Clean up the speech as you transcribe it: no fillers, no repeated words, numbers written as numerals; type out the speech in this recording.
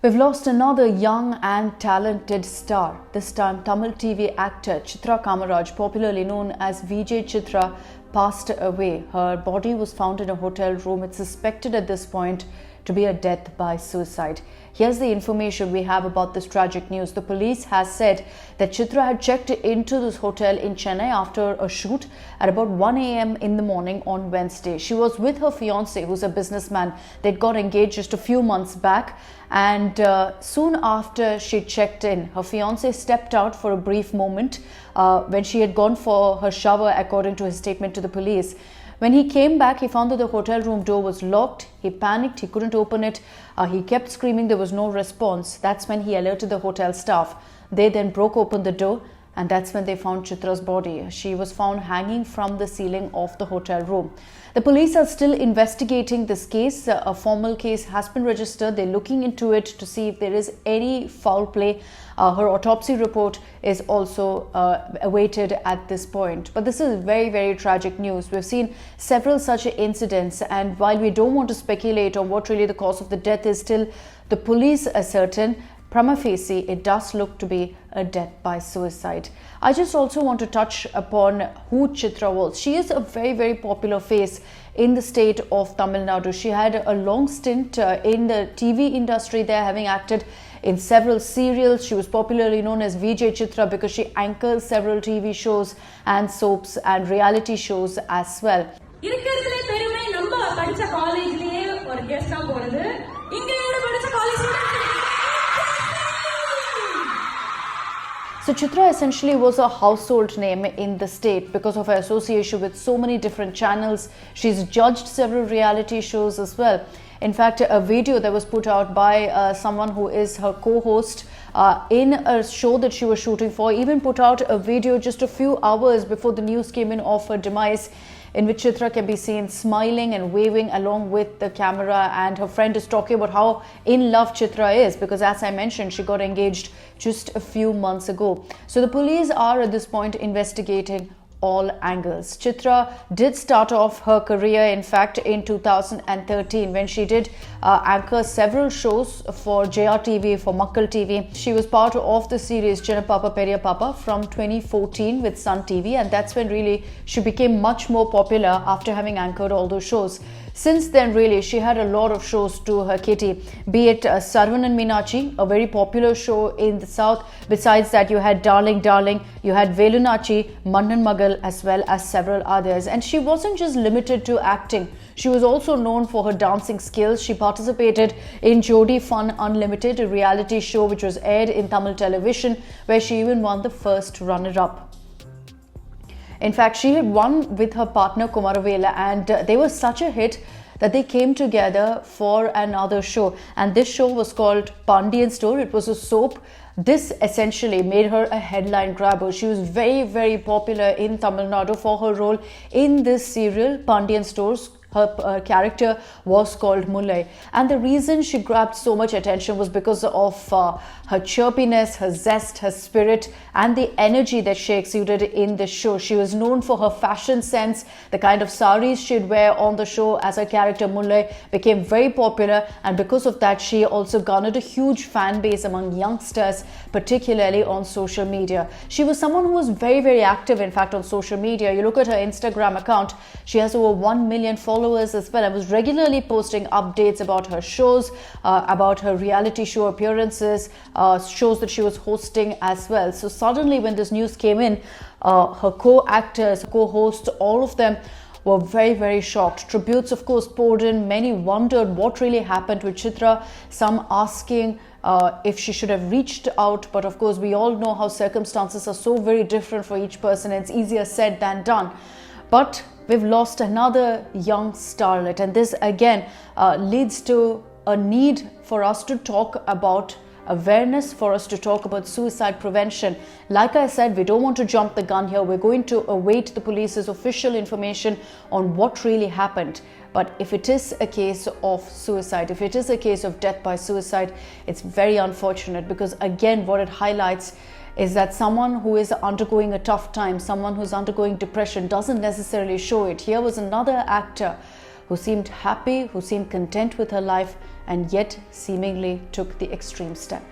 We've lost another young and talented star, this time Tamil TV actor Chitra Kamaraj, popularly known as VJ Chitra, passed away. Her body was found in a hotel room. It's suspected at this point to be a death by suicide. Here's the information we have about this tragic news. The police has said that Chitra had checked into this hotel in Chennai after a shoot at about 1 a.m. in the morning on Wednesday. She was with her fiancé, who's a businessman. They'd got engaged just a few months back, and soon after she checked in, her fiancé stepped out for a brief moment when she had gone for her shower, according to his statement to the police. When he came back, he found that the hotel room door was locked. He panicked, he couldn't open it. He kept screaming, there was no response. That's when he alerted the hotel staff. They then broke open the door, and that's when they found Chitra's body. She was found hanging from the ceiling of the hotel room. The police are still investigating this case. A formal case has been registered. They're looking into it to see if there is any foul play. Her autopsy report is also awaited at this point. But this is very, very tragic news. We've seen several such incidents, and while we don't want to speculate on what really the cause of the death is, still the police are certain. Prima facie, it does look to be a death by suicide. I just also want to touch upon who Chitra was. She is a very, very popular face in the state of Tamil Nadu. She had a long stint in the TV industry there, having acted in several serials. She was popularly known as VJ Chitra because she anchors several TV shows and soaps and reality shows as well. So Chitra essentially was a household name in the state because of her association with so many different channels. She's judged several reality shows as well. In fact, a video that was put out by someone who is her co-host in a show that she was shooting for, even put out a video just a few hours before the news came in of her demise, in which Chitra can be seen smiling and waving along with the camera, and her friend is talking about how in love Chitra is because, as I mentioned, she got engaged just a few months ago. So the police are at this point investigating all angles. Chitra did start off her career, in fact, in 2013 when she did anchor several shows for JRTV, for Makkal TV. She was part of the series Chinna Papa Periya Papa from 2014 with Sun TV, and that's when really she became much more popular after having anchored all those shows. Since then, really, she had a lot of shows to her kitty, be it Sarvan and Meenachi, a very popular show in the south. Besides that, you had Darling Darling, you had Velunachi, Mannan Magal, as well as several others. And she wasn't just limited to acting. She was also known for her dancing skills. She participated in Jodi Fun Unlimited, a reality show which was aired in Tamil television, where she even won the first runner-up. In fact, she had won with her partner Kumaravela, and they were such a hit that they came together for another show. And this show was called Pandian Store. It was a soap. This essentially made her a headline grabber. She was very, very popular in Tamil Nadu for her role in this serial, Pandian Stores. Her character was called Mullai, and the reason she grabbed so much attention was because of her chirpiness, her zest, her spirit, and the energy that she exuded in the show. She was known for her fashion sense. The kind of saris she'd wear on the show as her character Mullai became very popular, and because of that, she also garnered a huge fan base among youngsters, particularly on social media. She was someone who was very, very active, in fact, on social media. You look at her Instagram account, she has over 1 million followers as well, and was regularly posting updates about her shows, about her reality show appearances, shows that she was hosting as well. So suddenly when this news came in, her co-actors, co-hosts, all of them were very, very shocked. Tributes, of course, poured in. Many wondered what really happened with Chitra, some asking if she should have reached out, but of course we all know how circumstances are so very different for each person. It's easier said than done. But we've lost another young starlet, and this again leads to a need for us to talk about awareness, for us to talk about suicide prevention. Like I said, we don't want to jump the gun here. We're going to await the police's official information on what really happened. But if it is a case of suicide, if it is a case of death by suicide, it's very unfortunate, because again, what it highlights is that someone who is undergoing a tough time, someone who's undergoing depression, doesn't necessarily show it. Here was another actor who seemed happy, who seemed content with her life, and yet seemingly took the extreme step.